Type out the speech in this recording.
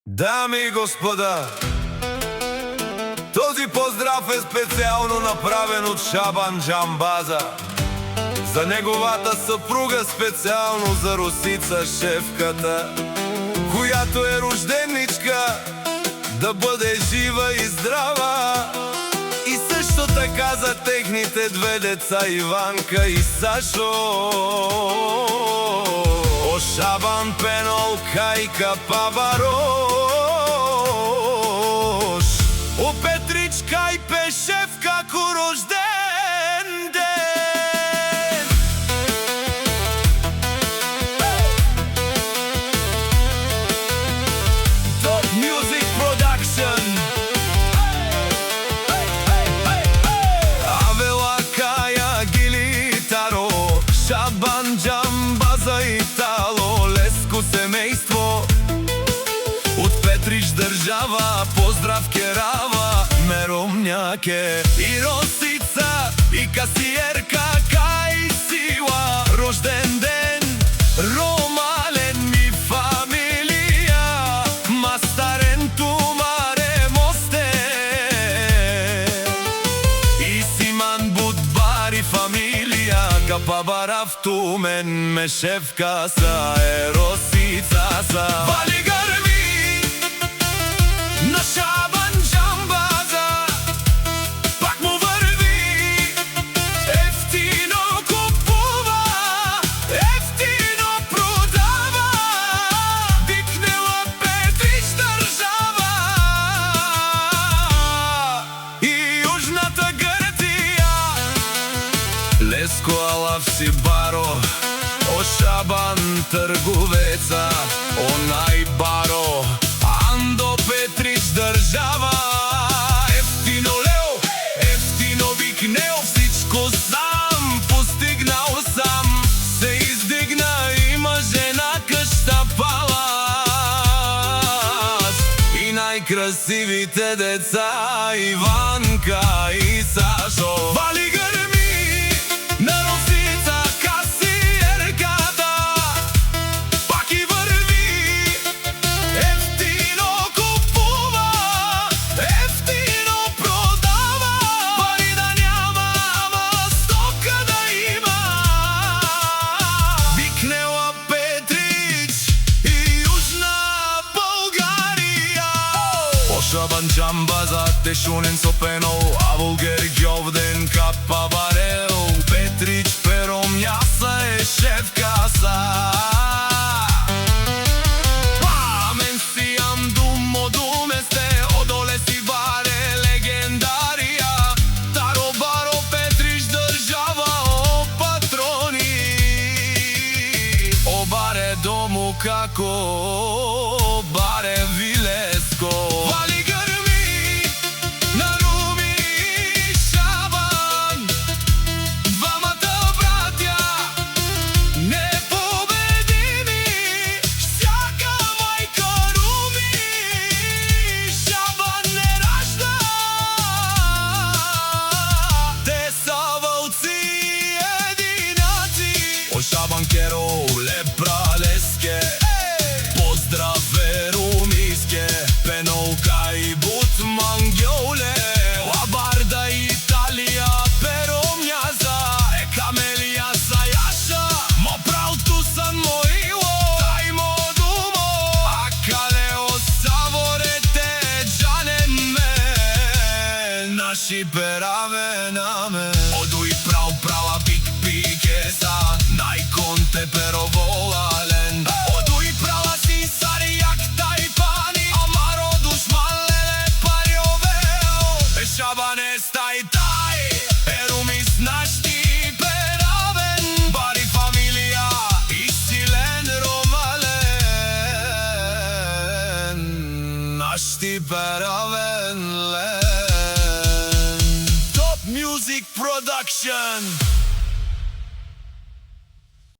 Дами и господа, този поздрав е специално направен от Шабан Джамбаза за неговата съпруга, специално за Росица, шефката, която е рожденичка, да бъде жива и здрава. И също така за техните две деца, Иванка и Сашо. О Шабан пенол кайка паварош, о Петричка и Пешевка ку рожден ден. Top Music Production. Авела Кая Гилитаро, Шабан Джамбаза и Тало, Леско семейство от Петрич държава. Поздрав Керава, Меромняке и Росица и касиерка Кай Сила. Рожден ден, Ромален ми фамилия, Мастарен тумаре мосте и Симан Будбари фамилия. Капабарав тумен мешевка са е Росица са. Вали гърми на Шабан Джамбаза, пак му върви, ефтино купува, ефтино продава, викнела Петрич държава и Южната Гърция. Леско Алав си баро, о Шабан търговеца, о най-баро, Андо Петрич държава. Ефтино лео, ефтино викнел, всичко сам постигнал сам. Се издигна, има жена къща палас и най-красивите деца, Иванка и Сашо. Вали гърми на Росица, касиерката, пак и върви, ефтино купува, ефтино продава. Пари да няма, ама стока да има, викнела Петрич и Южна България. О Шабан Джамбаза, тешунен сопено, а Булгер Гьовден капа барел. Петрич пером мяса е шефка са. Памен си ам думо думесте, одоле си баре легендария. Таро баро Петрич държава, о патрони, о баре дому како, баре вилеско. Вали гърми на Руми и Шабан, двамата братя непобедими, всяка майка Руми. Шабан не ражда, те са вълци единаци. О Шабан керо лепра леске, поздраве румиске, пенолка и бутман гьоле. Лабарда Италия, перомняза, е камелия за яша, мо пралту сан моило, тай мо думо, а калео саворете джанен ме, наши пераве наме. Оду и прал прала пик пикеса, най-конте пероволален. Оду и прала си сарияк тай пани, амаро душмалеле париовел. Е Шабане стай тай, е Румис нашти перавен, бари фамилия и силен Ромален, нашти перавен лен. Top Music Production.